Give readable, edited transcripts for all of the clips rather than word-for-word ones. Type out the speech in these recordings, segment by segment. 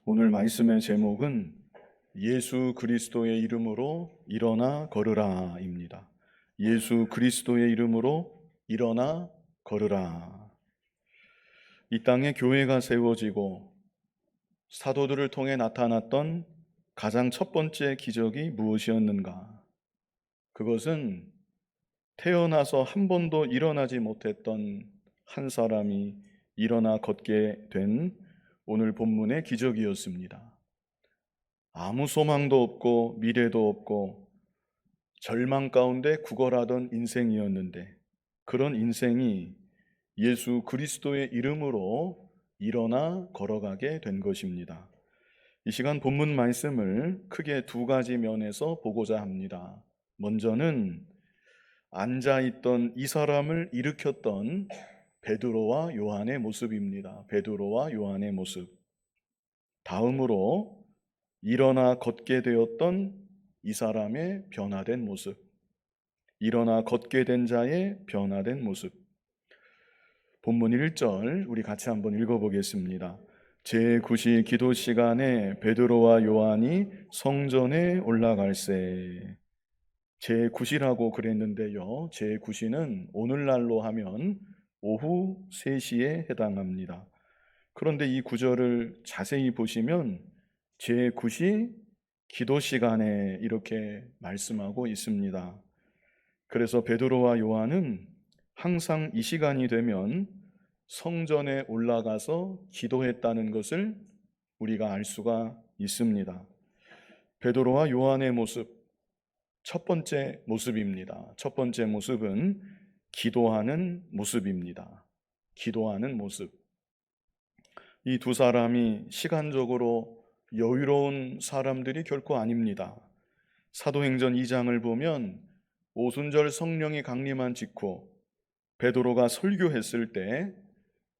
오늘 말씀의 제목은 예수 그리스도의 이름으로 일어나 걸으라입니다. 예수 그리스도의 이름으로 일어나 걸으라. 이 땅에 교회가 세워지고 사도들을 통해 나타났던 가장 첫 번째 기적이 무엇이었는가? 그것은 태어나서 한 번도 일어나지 못했던 한 사람이 일어나 걷게 된 오늘 본문의 기적이었습니다. 아무 소망도 없고 미래도 없고 절망 가운데 구걸하던 인생이었는데, 그런 인생이 예수 그리스도의 이름으로 일어나 걸어가게 된 것입니다. 이 시간 본문 말씀을 크게 두 가지 면에서 보고자 합니다. 먼저는 앉아있던 이 사람을 일으켰던 베드로와 요한의 모습입니다. 베드로와 요한의 모습. 다음으로 일어나 걷게 되었던 이 사람의 변화된 모습, 일어나 걷게 된 자의 변화된 모습. 본문 1절 우리 같이 한번 읽어보겠습니다. 제9시 기도 시간에 베드로와 요한이 성전에 올라갈새. 제9시라고 그랬는데요, 제9시는 오늘날로 하면 오후 3시에 해당합니다. 그런데 이 구절을 자세히 보시면 제9시 기도 시간에 이렇게 말씀하고 있습니다. 그래서 베드로와 요한은 항상 이 시간이 되면 성전에 올라가서 기도했다는 것을 우리가 알 수가 있습니다. 베드로와 요한의 모습, 첫 번째 모습입니다. 첫 번째 모습은 기도하는 모습입니다. 기도하는 모습. 이 두 사람이 시간적으로 여유로운 사람들이 결코 아닙니다. 사도행전 2장을 보면 오순절 성령이 강림한 직후 베드로가 설교했을 때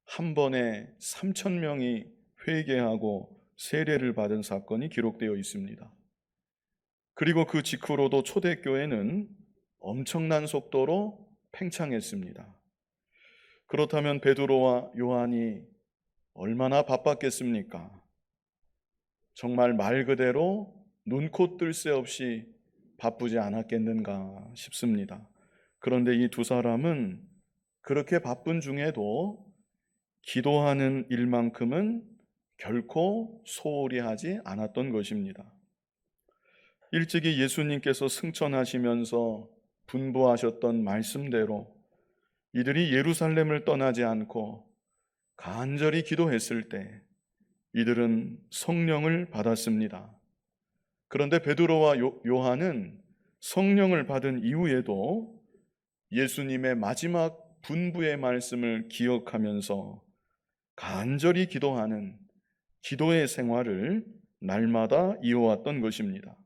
한 번에 3,000명이 회개하고 세례를 받은 사건이 기록되어 있습니다. 그리고 그 직후로도 초대교회는 엄청난 속도로 팽창했습니다. 그렇다면 베드로와 요한이 얼마나 바빴겠습니까? 정말 말 그대로 눈코 뜰 새 없이 바쁘지 않았겠는가 싶습니다. 그런데 이 두 사람은 그렇게 바쁜 중에도 기도하는 일만큼은 결코 소홀히 하지 않았던 것입니다. 일찍이 예수님께서 승천하시면서 분부하셨던 말씀대로 이들이 예루살렘을 떠나지 않고 간절히 기도했을 때 이들은 성령을 받았습니다. 그런데 베드로와 요한은 성령을 받은 이후에도 예수님의 마지막 분부의 말씀을 기억하면서 간절히 기도하는 기도의 생활을 날마다 이어왔던 것입니다.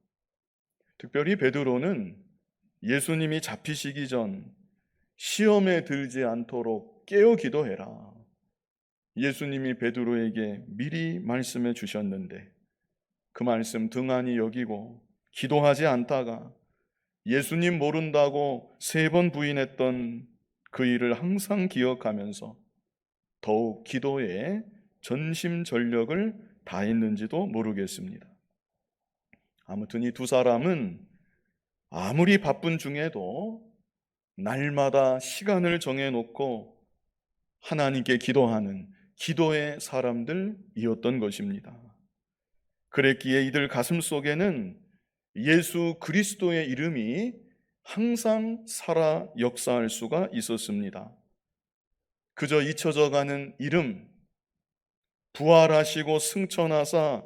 특별히 베드로는 예수님이 잡히시기 전 시험에 들지 않도록 깨어 기도해라, 예수님이 베드로에게 미리 말씀해 주셨는데 그 말씀 등한히 여기고 기도하지 않다가 예수님 모른다고 3번 부인했던 그 일을 항상 기억하면서 더욱 기도에 전심전력을 다했는지도 모르겠습니다. 아무튼 이 두 사람은 아무리 바쁜 중에도 날마다 시간을 정해놓고 하나님께 기도하는 기도의 사람들이었던 것입니다. 그랬기에 이들 가슴 속에는 예수 그리스도의 이름이 항상 살아 역사할 수가 있었습니다. 그저 잊혀져가는 이름, 부활하시고 승천하사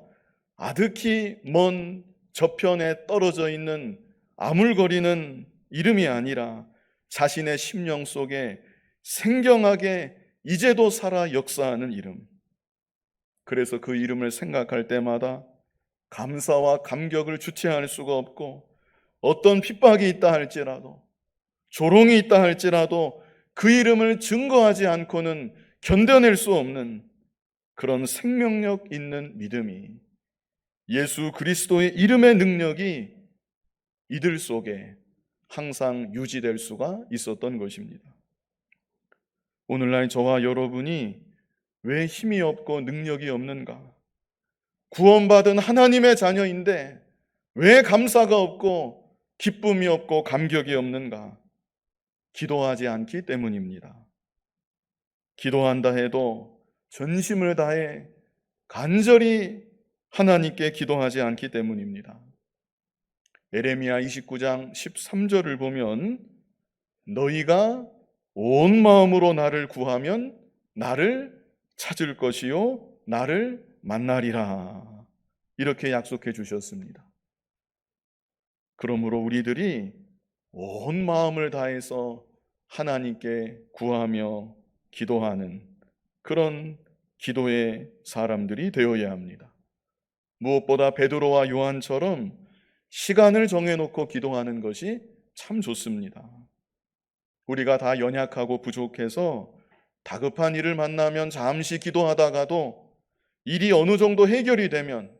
아득히 먼 저편에 떨어져 있는 아물거리는 이름이 아니라 자신의 심령 속에 생경하게 이제도 살아 역사하는 이름. 그래서 그 이름을 생각할 때마다 감사와 감격을 주체할 수가 없고, 어떤 핍박이 있다 할지라도, 조롱이 있다 할지라도 그 이름을 증거하지 않고는 견뎌낼 수 없는 그런 생명력 있는 믿음이, 예수 그리스도의 이름의 능력이 이들 속에 항상 유지될 수가 있었던 것입니다. 오늘날 저와 여러분이 왜 힘이 없고 능력이 없는가? 구원받은 하나님의 자녀인데 왜 감사가 없고 기쁨이 없고 감격이 없는가? 기도하지 않기 때문입니다. 기도한다 해도 전심을 다해 간절히 하나님께 기도하지 않기 때문입니다. 예레미야 29장 13절을 보면 너희가 온 마음으로 나를 구하면 나를 찾을 것이요 나를 만나리라, 이렇게 약속해 주셨습니다. 그러므로 우리들이 온 마음을 다해서 하나님께 구하며 기도하는 그런 기도의 사람들이 되어야 합니다. 무엇보다 베드로와 요한처럼 시간을 정해놓고 기도하는 것이 참 좋습니다. 우리가 다 연약하고 부족해서 다급한 일을 만나면 잠시 기도하다가도 일이 어느 정도 해결이 되면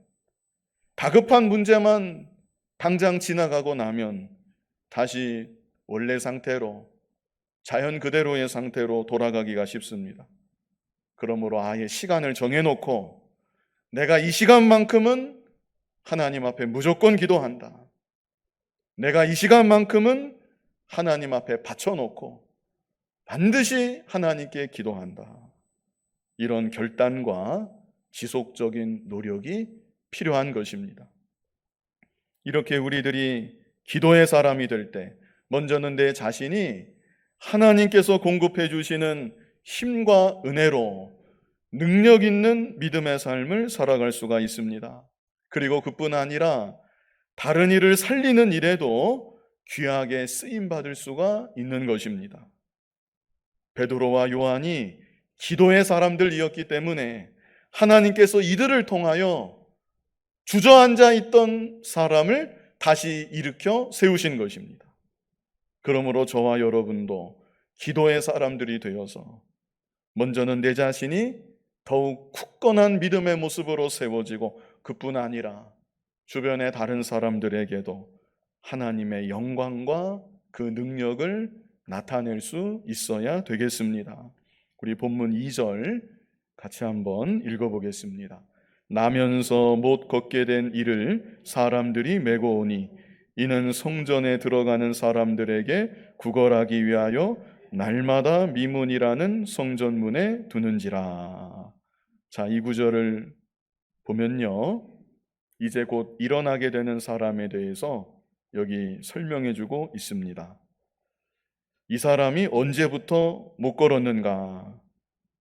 다급한 문제만 당장 지나가고 나면 다시 원래 상태로, 자연 그대로의 상태로 돌아가기가 쉽습니다. 그러므로 아예 시간을 정해놓고 내가 이 시간만큼은 하나님 앞에 무조건 기도한다, 내가 이 시간만큼은 하나님 앞에 바쳐놓고 반드시 하나님께 기도한다, 이런 결단과 지속적인 노력이 필요한 것입니다. 이렇게 우리들이 기도의 사람이 될 때 먼저는 내 자신이 하나님께서 공급해 주시는 힘과 은혜로 능력 있는 믿음의 삶을 살아갈 수가 있습니다. 그리고 그뿐 아니라 다른 일을 살리는 일에도 귀하게 쓰임받을 수가 있는 것입니다. 베드로와 요한이 기도의 사람들이었기 때문에 하나님께서 이들을 통하여 주저앉아 있던 사람을 다시 일으켜 세우신 것입니다. 그러므로 저와 여러분도 기도의 사람들이 되어서 먼저는 내 자신이 더욱 굳건한 믿음의 모습으로 세워지고 그뿐 아니라 주변의 다른 사람들에게도 하나님의 영광과 그 능력을 나타낼 수 있어야 되겠습니다. 우리 본문 2절 같이 한번 읽어보겠습니다. 나면서 못 걷게 된 이를 사람들이 메고 오니 이는 성전에 들어가는 사람들에게 구걸하기 위하여 날마다 미문이라는 성전문에 두는지라. 자, 이 구절을 보면요, 이제 곧 일어나게 되는 사람에 대해서 여기 설명해 주고 있습니다. 이 사람이 언제부터 못 걸었는가?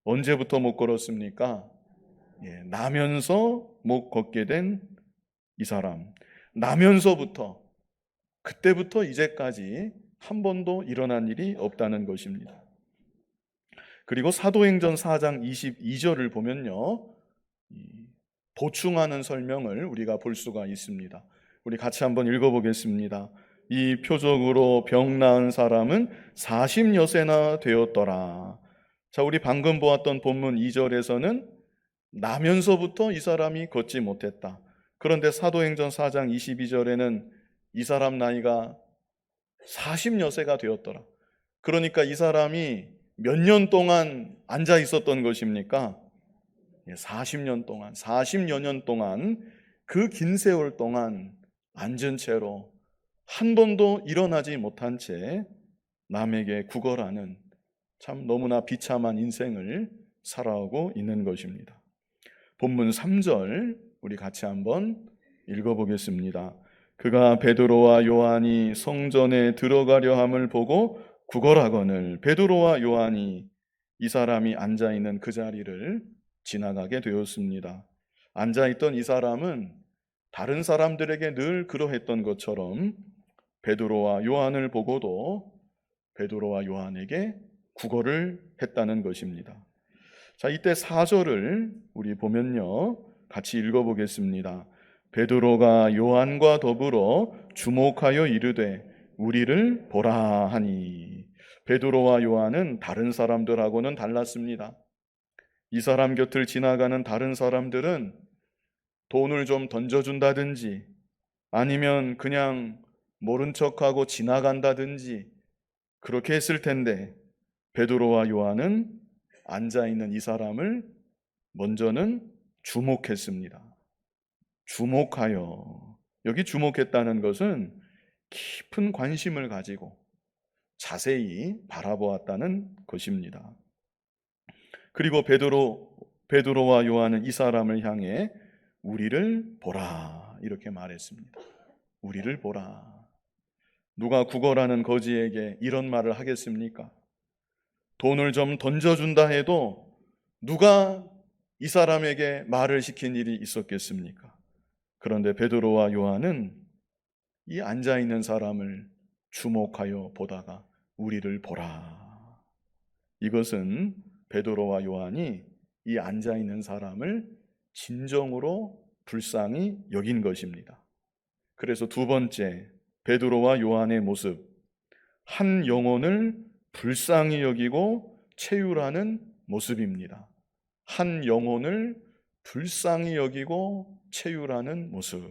언제부터 못 걸었습니까? 나면서 못 걷게 된 이 사람, 나면서부터, 그때부터 이제까지 한 번도 일어난 일이 없다는 것입니다. 그리고 사도행전 4장 22절을 보면요, 보충하는 설명을 우리가 볼 수가 있습니다. 우리 같이 한번 읽어보겠습니다. 이 표적으로 병 나은 사람은 40여세나 되었더라. 자, 우리 방금 보았던 본문 2절에서는 나면서부터 이 사람이 걷지 못했다. 그런데 사도행전 4장 22절에는 이 사람 나이가 40여세가 되었더라. 그러니까 이 사람이 몇 년 동안 앉아 있었던 것입니까? 40년 동안, 40여 년 동안, 그 긴 세월 동안 앉은 채로 한 번도 일어나지 못한 채 남에게 구걸하는 참 너무나 비참한 인생을 살아오고 있는 것입니다. 본문 3절 우리 같이 한번 읽어보겠습니다. 그가 베드로와 요한이 성전에 들어가려 함을 보고 구걸하거늘 베드로와 요한이 이 사람이 앉아있는 그 자리를 지나가게 되었습니다. 앉아있던 이 사람은 다른 사람들에게 늘 그러했던 것처럼 베드로와 요한을 보고도 베드로와 요한에게 구걸을 했다는 것입니다. 자, 이때 4절을 우리 보면요, 같이 읽어보겠습니다. 베드로가 요한과 더불어 주목하여 이르되 우리를 보라 하니. 베드로와 요한은 다른 사람들하고는 달랐습니다. 이 사람 곁을 지나가는 다른 사람들은 돈을 좀 던져준다든지 아니면 그냥 모른 척하고 지나간다든지 그렇게 했을 텐데 베드로와 요한은 앉아있는 이 사람을 먼저는 주목했습니다. 주목하여. 여기 주목했다는 것은 깊은 관심을 가지고 자세히 바라보았다는 것입니다. 그리고 베드로와 요한은 이 사람을 향해 우리를 보라 이렇게 말했습니다. 우리를 보라. 누가 구걸하는 거지에게 이런 말을 하겠습니까? 돈을 좀 던져준다 해도 누가 이 사람에게 말을 시킨 일이 있었겠습니까? 그런데 베드로와 요한은 이 앉아있는 사람을 주목하여 보다가 우리를 보라. 이것은 베드로와 요한이 이 앉아있는 사람을 진정으로 불쌍히 여긴 것입니다. 그래서 두 번째, 베드로와 요한의 모습, 한 영혼을 불쌍히 여기고 체휼하는 모습입니다. 한 영혼을 불쌍히 여기고 체휼하는 모습.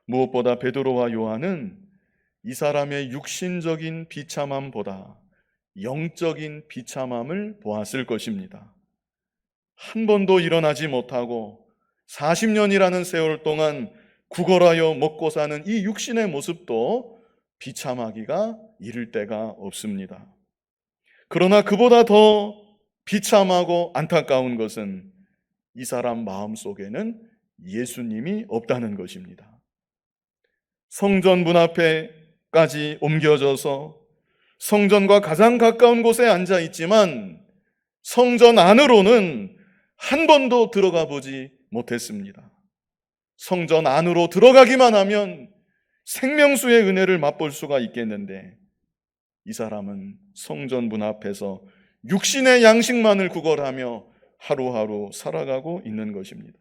무엇보다 베드로와 요한은 이 사람의 육신적인 비참함보다 영적인 비참함을 보았을 것입니다. 한 번도 일어나지 못하고 40년이라는 세월 동안 구걸하여 먹고 사는 이 육신의 모습도 비참하기가 이를 데가 없습니다. 그러나 그보다 더 비참하고 안타까운 것은 이 사람 마음속에는 예수님이 없다는 것입니다. 성전 문 앞에까지 옮겨져서 성전과 가장 가까운 곳에 앉아 있지만 성전 안으로는 한 번도 들어가 보지 못했습니다. 성전 안으로 들어가기만 하면 생명수의 은혜를 맛볼 수가 있겠는데 이 사람은 성전 문 앞에서 육신의 양식만을 구걸하며 하루하루 살아가고 있는 것입니다.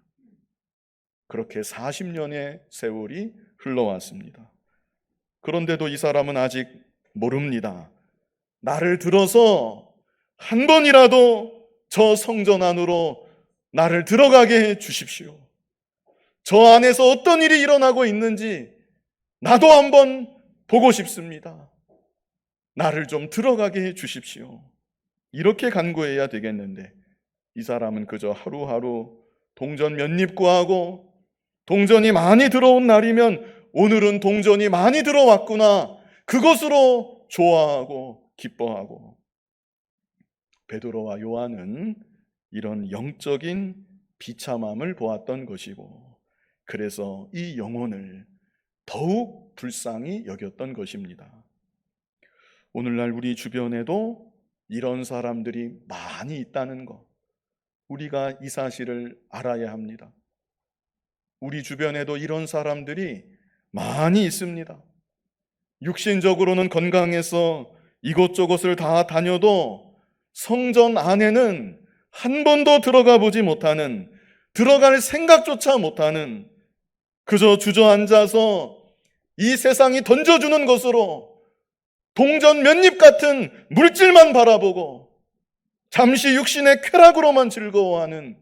그렇게 40년의 세월이 흘러왔습니다. 그런데도 이 사람은 아직 모릅니다. 나를 들어서 한 번이라도 저 성전 안으로 나를 들어가게 해 주십시오. 저 안에서 어떤 일이 일어나고 있는지 나도 한번 보고 싶습니다. 나를 좀 들어가게 해 주십시오. 이렇게 간구해야 되겠는데 이 사람은 그저 하루하루 동전 몇 입 구하고 동전이 많이 들어온 날이면 오늘은 동전이 많이 들어왔구나. 그것으로 좋아하고 기뻐하고. 베드로와 요한은 이런 영적인 비참함을 보았던 것이고 그래서 이 영혼을 더욱 불쌍히 여겼던 것입니다. 오늘날 우리 주변에도 이런 사람들이 많이 있다는 것, 우리가 이 사실을 알아야 합니다. 우리 주변에도 이런 사람들이 많이 있습니다. 육신적으로는 건강해서 이곳저곳을 다 다녀도 성전 안에는 한 번도 들어가 보지 못하는, 들어갈 생각조차 못하는, 그저 주저앉아서 이 세상이 던져주는 것으로 동전 몇 입 같은 물질만 바라보고 잠시 육신의 쾌락으로만 즐거워하는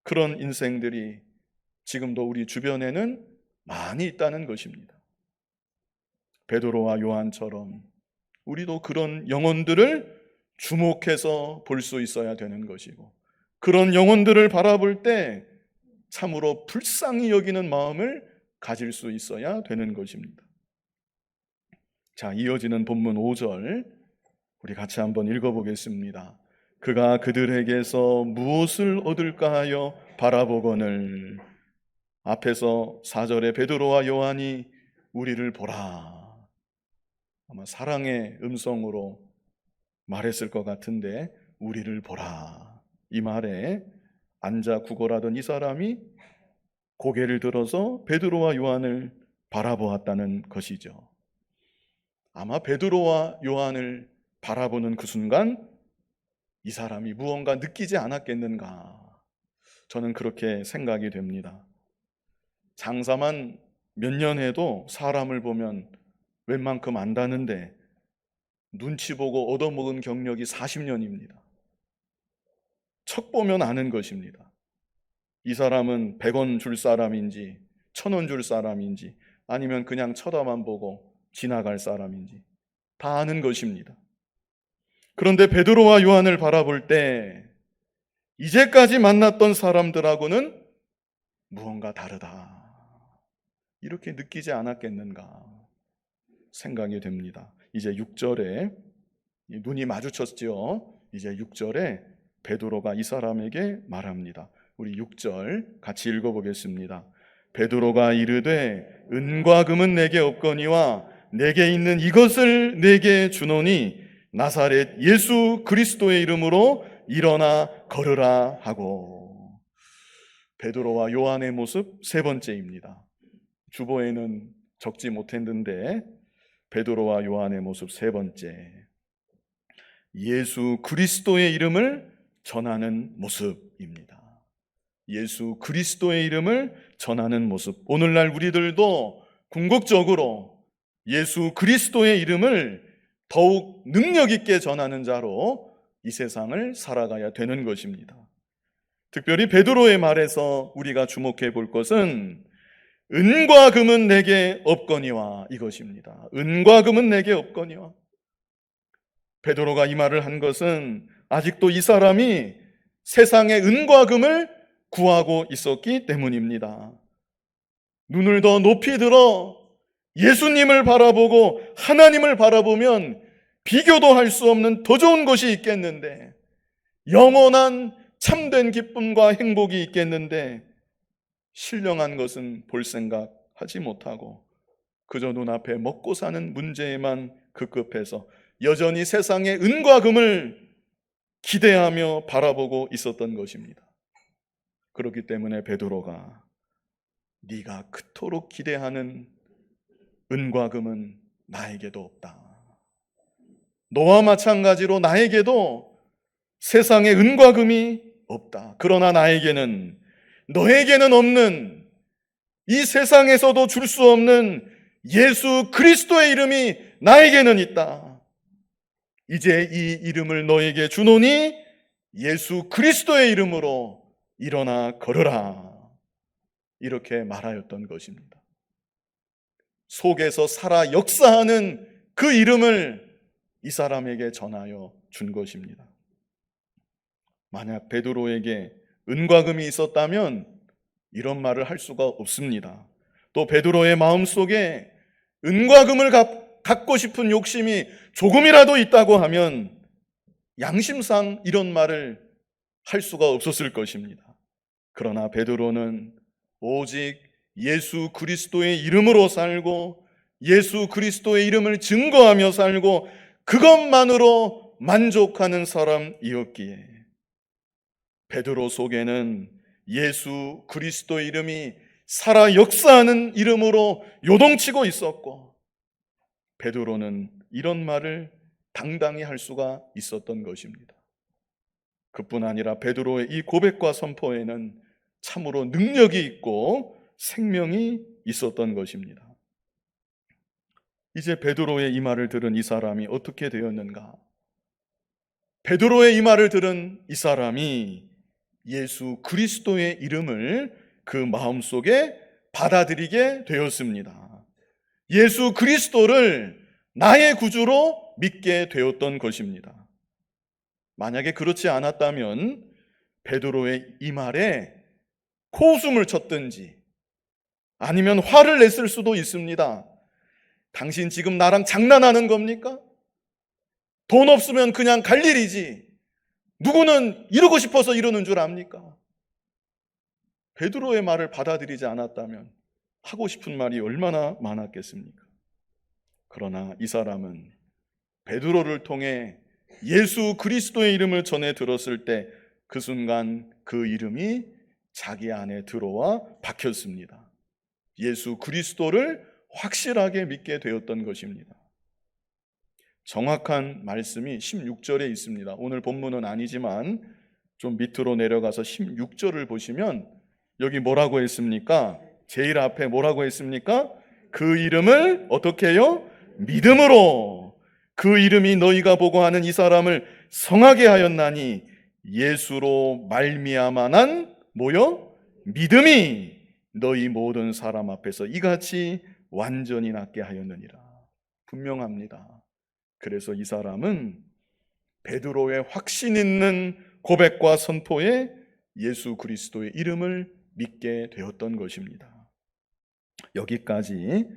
그런 인생들이 지금도 우리 주변에는 많이 있다는 것입니다. 베드로와 요한처럼 우리도 그런 영혼들을 주목해서 볼 수 있어야 되는 것이고 그런 영혼들을 바라볼 때 참으로 불쌍히 여기는 마음을 가질 수 있어야 되는 것입니다. 자, 이어지는 본문 5절 우리 같이 한번 읽어보겠습니다. 그가 그들에게서 무엇을 얻을까 하여 바라보거늘. 앞에서 4절에 베드로와 요한이 우리를 보라. 아마 사랑의 음성으로 말했을 것 같은데 우리를 보라. 이 말에 앉아 구걸하던 이 사람이 고개를 들어서 베드로와 요한을 바라보았다는 것이죠. 아마 베드로와 요한을 바라보는 그 순간 이 사람이 무언가 느끼지 않았겠는가? 저는 그렇게 생각이 됩니다. 장사만 몇 년 해도 사람을 보면 웬만큼 안다는데 눈치 보고 얻어먹은 경력이 40년입니다. 척 보면 아는 것입니다. 이 사람은 100원 줄 사람인지 1000원 줄 사람인지 아니면 그냥 쳐다만 보고 지나갈 사람인지 다 아는 것입니다. 그런데 베드로와 요한을 바라볼 때 이제까지 만났던 사람들하고는 무언가 다르다. 이렇게 느끼지 않았겠는가 생각이 됩니다. 이제 6절에 눈이 마주쳤죠. 이제 6절에 베드로가 이 사람에게 말합니다. 우리 6절 같이 읽어보겠습니다. 베드로가 이르되 은과 금은 내게 없거니와 내게 있는 이것을 내게 주노니 나사렛 예수 그리스도의 이름으로 일어나 걸으라 하고. 베드로와 요한의 모습 세 번째입니다. 주보에는 적지 못했는데 베드로와 요한의 모습 세 번째, 예수 그리스도의 이름을 전하는 모습입니다. 예수 그리스도의 이름을 전하는 모습. 오늘날 우리들도 궁극적으로 예수 그리스도의 이름을 더욱 능력 있게 전하는 자로 이 세상을 살아가야 되는 것입니다. 특별히 베드로의 말에서 우리가 주목해 볼 것은 은과 금은 내게 없거니와 이것입니다. 은과 금은 내게 없거니와. 베드로가 이 말을 한 것은 아직도 이 사람이 세상의 은과 금을 구하고 있었기 때문입니다. 눈을 더 높이 들어 예수님을 바라보고 하나님을 바라보면 비교도 할 수 없는 더 좋은 것이 있겠는데, 영원한 참된 기쁨과 행복이 있겠는데, 신령한 것은 볼 생각 하지 못하고 그저 눈앞에 먹고 사는 문제에만 급급해서 여전히 세상의 은과 금을 기대하며 바라보고 있었던 것입니다. 그렇기 때문에 베드로가 네가 그토록 기대하는 은과 금은 나에게도 없다. 너와 마찬가지로 나에게도 세상의 은과 금이 없다. 그러나 나에게는, 너에게는 없는, 이 세상에서도 줄 수 없는 예수 그리스도의 이름이 나에게는 있다. 이제 이 이름을 너에게 주노니 예수 그리스도의 이름으로 일어나 걸으라. 이렇게 말하였던 것입니다. 속에서 살아 역사하는 그 이름을 이 사람에게 전하여 준 것입니다. 만약 베드로에게 은과 금이 있었다면 이런 말을 할 수가 없습니다. 또 베드로의 마음속에 은과 금을 갖고 싶은 욕심이 조금이라도 있다고 하면 양심상 이런 말을 할 수가 없었을 것입니다. 그러나 베드로는 오직 예수 그리스도의 이름으로 살고 예수 그리스도의 이름을 증거하며 살고 그것만으로 만족하는 사람이었기에 베드로 속에는 예수 그리스도의 이름이 살아 역사하는 이름으로 요동치고 있었고, 베드로는 이런 말을 당당히 할 수가 있었던 것입니다. 그뿐 아니라 베드로의 이 고백과 선포에는 참으로 능력이 있고 생명이 있었던 것입니다. 이제 베드로의 이 말을 들은 이 사람이 어떻게 되었는가? 베드로의 이 말을 들은 이 사람이 예수 그리스도의 이름을 그 마음속에 받아들이게 되었습니다. 예수 그리스도를 나의 구주로 믿게 되었던 것입니다. 만약에 그렇지 않았다면 베드로의 이 말에 코웃음을 쳤든지 아니면 화를 냈을 수도 있습니다. 당신 지금 나랑 장난하는 겁니까? 돈 없으면 그냥 갈 일이지. 누구는 이러고 싶어서 이러는 줄 압니까? 베드로의 말을 받아들이지 않았다면 하고 싶은 말이 얼마나 많았겠습니까? 그러나 이 사람은 베드로를 통해 예수 그리스도의 이름을 전해 들었을 때 그 순간 그 이름이 자기 안에 들어와 박혔습니다. 예수 그리스도를 확실하게 믿게 되었던 것입니다. 정확한 말씀이 16절에 있습니다. 오늘 본문은 아니지만 좀 밑으로 내려가서 16절을 보시면 여기 뭐라고 했습니까? 제일 앞에 뭐라고 했습니까? 그 이름을 어떻게 해요? 믿음으로. 그 이름이 너희가 보고 하는 이 사람을 성하게 하였나니 예수로 말미암아 난 뭐요? 믿음이 너희 모든 사람 앞에서 이같이 완전히 낫게 하였느니라. 분명합니다. 그래서 이 사람은 베드로의 확신 있는 고백과 선포에 예수 그리스도의 이름을 믿게 되었던 것입니다. 여기까지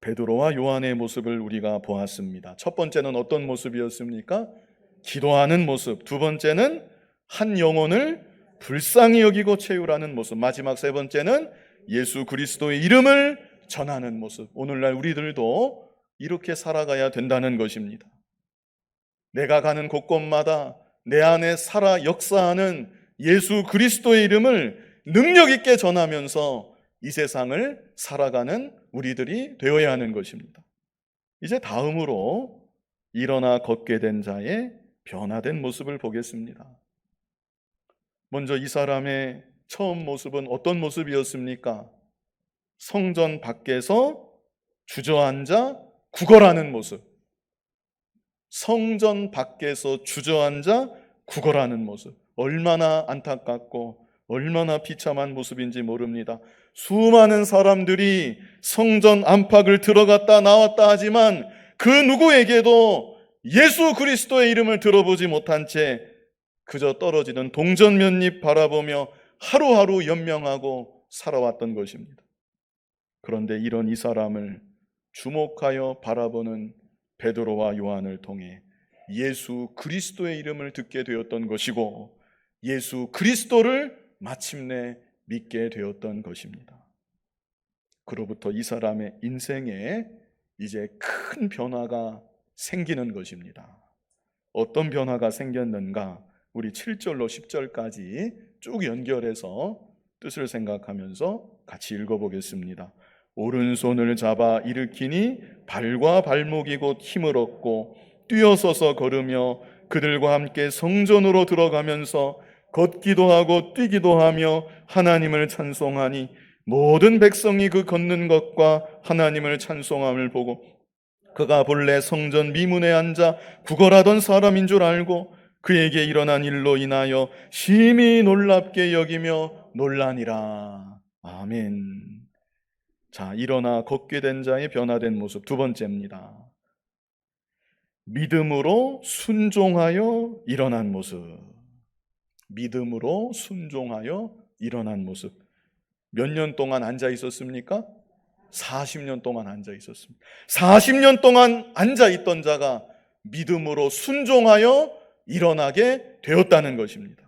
베드로와 요한의 모습을 우리가 보았습니다. 첫 번째는 어떤 모습이었습니까? 기도하는 모습. 두 번째는 한 영혼을 불쌍히 여기고 채우라는 모습. 마지막 세 번째는 예수 그리스도의 이름을 전하는 모습. 오늘날 우리들도 이렇게 살아가야 된다는 것입니다. 내가 가는 곳곳마다 내 안에 살아 역사하는 예수 그리스도의 이름을 능력 있게 전하면서 이 세상을 살아가는 우리들이 되어야 하는 것입니다. 이제 다음으로 일어나 걷게 된 자의 변화된 모습을 보겠습니다. 먼저 이 사람의 처음 모습은 어떤 모습이었습니까? 성전 밖에서 주저앉아 구걸하는 모습. 성전 밖에서 주저앉아 구걸하는 모습. 얼마나 안타깝고 얼마나 비참한 모습인지 모릅니다. 수많은 사람들이 성전 안팎을 들어갔다 나왔다 하지만 그 누구에게도 예수 그리스도의 이름을 들어보지 못한 채 그저 떨어지는 동전 몇 입 바라보며 하루하루 연명하고 살아왔던 것입니다. 그런데 이런 이 사람을 주목하여 바라보는 베드로와 요한을 통해 예수 그리스도의 이름을 듣게 되었던 것이고 예수 그리스도를 마침내 믿게 되었던 것입니다. 그로부터 이 사람의 인생에 이제 큰 변화가 생기는 것입니다. 어떤 변화가 생겼는가? 우리 7절로 10절까지 쭉 연결해서 뜻을 생각하면서 같이 읽어보겠습니다. 오른손을 잡아 일으키니 발과 발목이 곧 힘을 얻고 뛰어서서 걸으며 그들과 함께 성전으로 들어가면서 걷기도 하고 뛰기도 하며 하나님을 찬송하니 모든 백성이 그 걷는 것과 하나님을 찬송함을 보고 그가 본래 성전 미문에 앉아 구걸하던 사람인 줄 알고 그에게 일어난 일로 인하여 심히 놀랍게 여기며 놀라니라. 아멘. 자, 일어나 걷게 된 자의 변화된 모습 두 번째입니다. 믿음으로 순종하여 일어난 모습. 믿음으로 순종하여 일어난 모습. 몇 년 동안 앉아 있었습니까? 40년 동안 앉아 있었습니다. 40년 동안 앉아 있던 자가 믿음으로 순종하여 일어나게 되었다는 것입니다.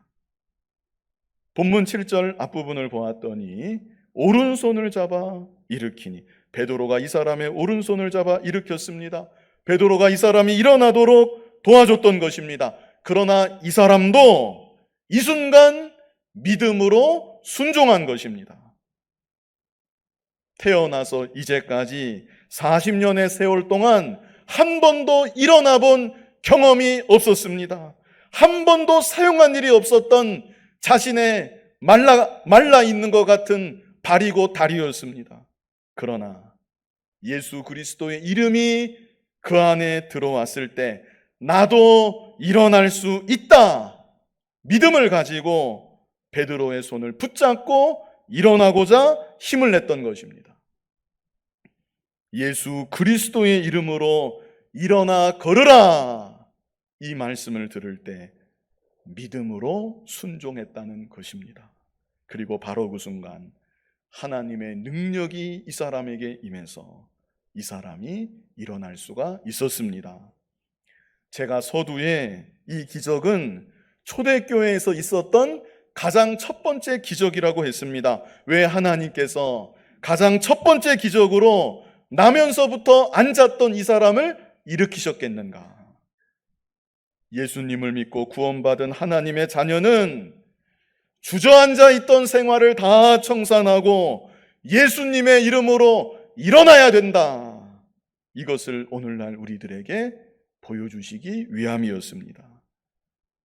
본문 7절 앞부분을 보았더니 오른손을 잡아 일으키니 베드로가 이 사람의 오른손을 잡아 일으켰습니다. 베드로가 이 사람이 일어나도록 도와줬던 것입니다. 그러나 이 사람도 이 순간 믿음으로 순종한 것입니다. 태어나서 이제까지 40년의 세월 동안 한 번도 일어나 본 경험이 없었습니다. 한 번도 사용한 일이 없었던 자신의 말라 있는 것 같은 발이고 다리였습니다. 그러나 예수 그리스도의 이름이 그 안에 들어왔을 때 나도 일어날 수 있다. 믿음을 가지고 베드로의 손을 붙잡고 일어나고자 힘을 냈던 것입니다. 예수 그리스도의 이름으로 일어나 걸으라. 이 말씀을 들을 때 믿음으로 순종했다는 것입니다. 그리고 바로 그 순간 하나님의 능력이 이 사람에게 임해서 이 사람이 일어날 수가 있었습니다. 제가 서두에 이 기적은 초대교회에서 있었던 가장 첫 번째 기적이라고 했습니다. 왜 하나님께서 가장 첫 번째 기적으로 나면서부터 앉았던 이 사람을 일으키셨겠는가? 예수님을 믿고 구원받은 하나님의 자녀는 주저앉아 있던 생활을 다 청산하고 예수님의 이름으로 일어나야 된다. 이것을 오늘날 우리들에게 보여주시기 위함이었습니다.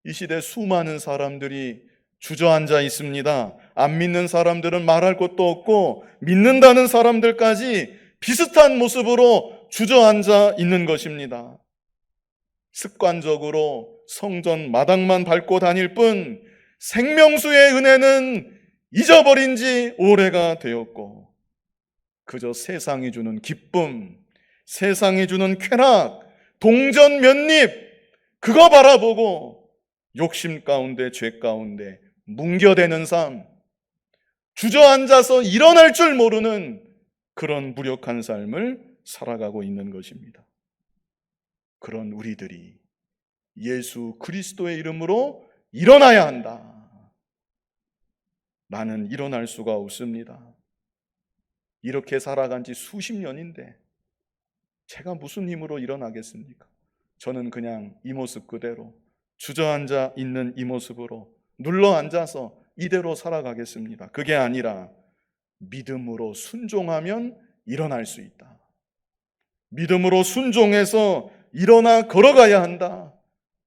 이 시대 수많은 사람들이 주저앉아 있습니다. 안 믿는 사람들은 말할 것도 없고 믿는다는 사람들까지 비슷한 모습으로 주저앉아 있는 것입니다. 습관적으로 성전 마당만 밟고 다닐 뿐 생명수의 은혜는 잊어버린 지 오래가 되었고 그저 세상이 주는 기쁨, 세상이 주는 쾌락, 동전 몇 입 그거 바라보고 욕심 가운데 죄 가운데 뭉겨대는 삶, 주저앉아서 일어날 줄 모르는 그런 무력한 삶을 살아가고 있는 것입니다. 그런 우리들이 예수 그리스도의 이름으로 일어나야 한다. 나는 일어날 수가 없습니다. 이렇게 살아간 지 수십 년인데 제가 무슨 힘으로 일어나겠습니까? 저는 그냥 이 모습 그대로 주저앉아 있는 이 모습으로 눌러앉아서 이대로 살아가겠습니다. 그게 아니라 믿음으로 순종하면 일어날 수 있다. 믿음으로 순종해서 일어나 걸어가야 한다.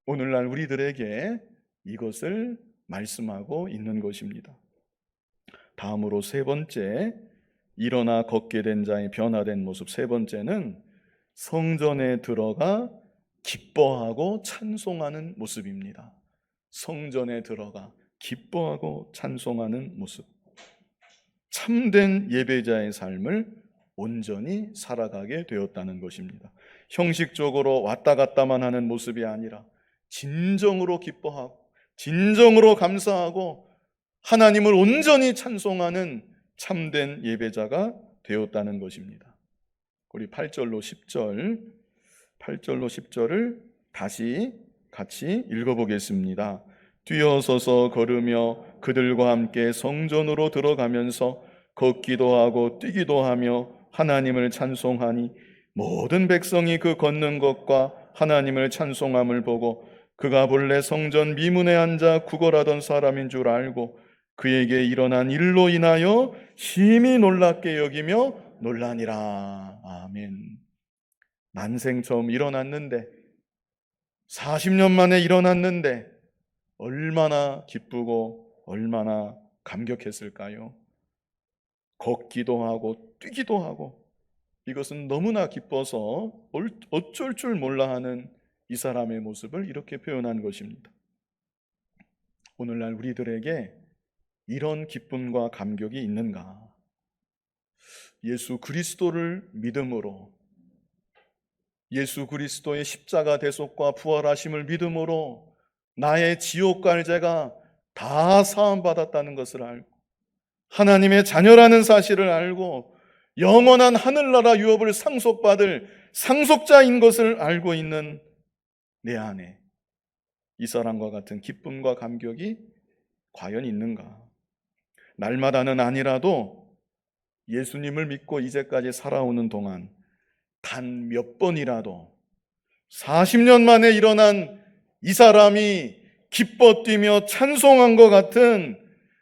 오늘날 우리들에게 이것을 말씀하고 있는 것입니다. 다음으로 세 번째, 일어나 걷게 된 자의 변화된 모습. 세 번째는 성전에 들어가 기뻐하고 찬송하는 모습입니다. 성전에 들어가 기뻐하고 찬송하는 모습. 참된 예배자의 삶을 온전히 살아가게 되었다는 것입니다. 형식적으로 왔다 갔다만 하는 모습이 아니라 진정으로 기뻐하고 진정으로 감사하고 하나님을 온전히 찬송하는 참된 예배자가 되었다는 것입니다. 우리 8절로 10절을 다시 같이 읽어보겠습니다. 뛰어서서 걸으며 그들과 함께 성전으로 들어가면서 걷기도 하고 뛰기도 하며 하나님을 찬송하니 모든 백성이 그 걷는 것과 하나님을 찬송함을 보고 그가 본래 성전 미문에 앉아 구걸하던 사람인 줄 알고 그에게 일어난 일로 인하여 심히 놀랍게 여기며 놀라니라. 아멘. 난생 처음 일어났는데 40년 만에 일어났는데 얼마나 기쁘고 얼마나 감격했을까요? 걷기도 하고 뛰기도 하고 이것은 너무나 기뻐서 어쩔 줄 몰라 하는 이 사람의 모습을 이렇게 표현한 것입니다. 오늘날 우리들에게 이런 기쁨과 감격이 있는가? 예수 그리스도를 믿음으로, 예수 그리스도의 십자가 대속과 부활하심을 믿음으로 나의 지옥 갈 죄가 다 사함받았다는 것을 알고 하나님의 자녀라는 사실을 알고 영원한 하늘나라 유업을 상속받을 상속자인 것을 알고 있는 내 안에 이 사람과 같은 기쁨과 감격이 과연 있는가? 날마다는 아니라도 예수님을 믿고 이제까지 살아오는 동안 단 몇 번이라도 40년 만에 일어난 이 사람이 기뻐 뛰며 찬송한 것 같은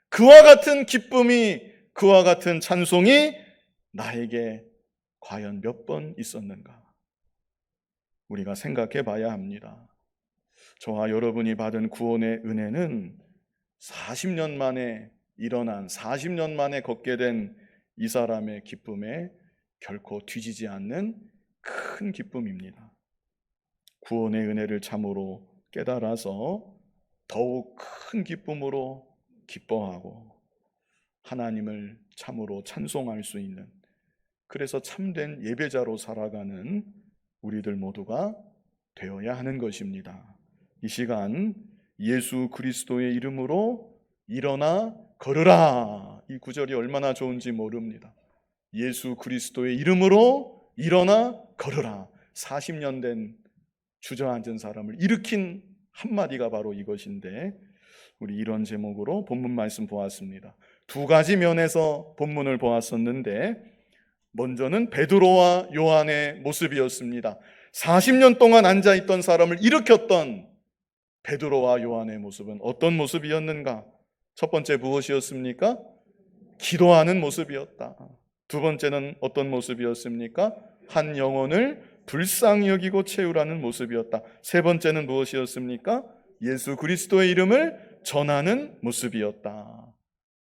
그와 같은 기쁨이, 그와 같은 찬송이 나에게 과연 몇 번 있었는가? 우리가 생각해 봐야 합니다. 저와 여러분이 받은 구원의 은혜는 40년 만에 일어난 40년 만에 걷게 된 이 사람의 기쁨에 결코 뒤지지 않는 큰 기쁨입니다. 구원의 은혜를 참으로 깨달아서 더욱 큰 기쁨으로 기뻐하고 하나님을 참으로 찬송할 수 있는, 그래서 참된 예배자로 살아가는 우리들 모두가 되어야 하는 것입니다. 이 시간 예수 그리스도의 이름으로 일어나 걸으라, 이 구절이 얼마나 좋은지 모릅니다. 예수 그리스도의 이름으로 일어나 걸으라. 40년 된 주저앉은 사람을 일으킨 한마디가 바로 이것인데, 우리 이런 제목으로 본문 말씀 보았습니다. 두 가지 면에서 본문을 보았었는데, 먼저는 베드로와 요한의 모습이었습니다. 40년 동안 앉아있던 사람을 일으켰던 베드로와 요한의 모습은 어떤 모습이었는가? 첫 번째 무엇이었습니까? 기도하는 모습이었다. 두 번째는 어떤 모습이었습니까? 한 영혼을 불쌍히 여기고 채우라는 모습이었다. 세 번째는 무엇이었습니까? 예수 그리스도의 이름을 전하는 모습이었다.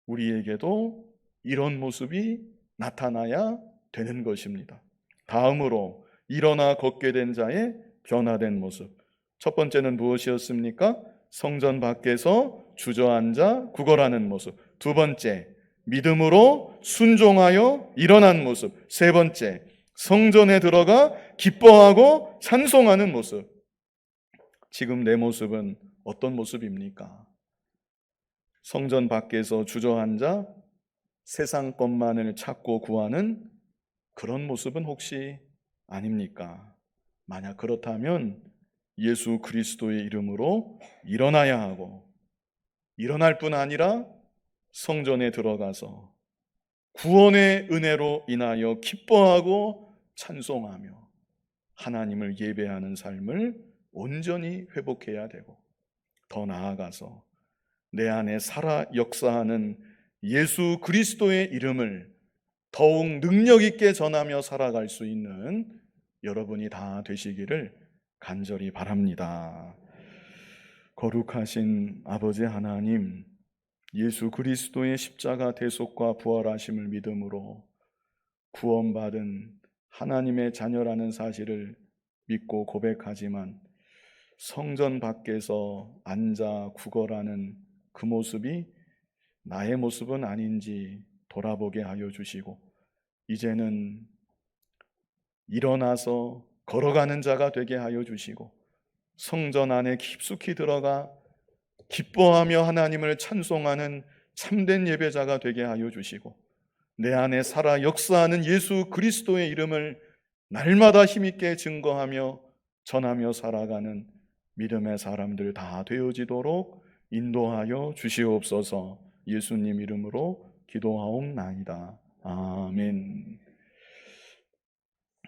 우리에게도 이런 모습이 나타나야 되는 것입니다. 다음으로 일어나 걷게 된 자의 변화된 모습. 첫 번째는 무엇이었습니까? 성전 밖에서 주저앉아 구걸하는 모습. 두 번째, 믿음으로 순종하여 일어난 모습. 세 번째, 성전에 들어가 기뻐하고 찬송하는 모습. 지금 내 모습은 어떤 모습입니까? 성전 밖에서 주저앉아 세상 것만을 찾고 구하는 그런 모습은 혹시 아닙니까? 만약 그렇다면 예수 그리스도의 이름으로 일어나야 하고, 일어날 뿐 아니라 성전에 들어가서 구원의 은혜로 인하여 기뻐하고 찬송하며 하나님을 예배하는 삶을 온전히 회복해야 되고, 더 나아가서 내 안에 살아 역사하는 예수 그리스도의 이름을 더욱 능력 있게 전하며 살아갈 수 있는 여러분이 다 되시기를 간절히 바랍니다. 거룩하신 아버지 하나님, 예수 그리스도의 십자가 대속과 부활하심을 믿음으로 구원받은 하나님의 자녀라는 사실을 믿고 고백하지만 성전 밖에서 앉아 구걸하는 그 모습이 나의 모습은 아닌지 돌아보게 하여 주시고, 이제는 일어나서 걸어가는 자가 되게 하여 주시고, 성전 안에 깊숙이 들어가 기뻐하며 하나님을 찬송하는 참된 예배자가 되게 하여 주시고, 내 안에 살아 역사하는 예수 그리스도의 이름을 날마다 힘있게 증거하며 전하며 살아가는 믿음의 사람들 다 되어지도록 인도하여 주시옵소서. 예수님 이름으로 기도하옵나이다. 아멘.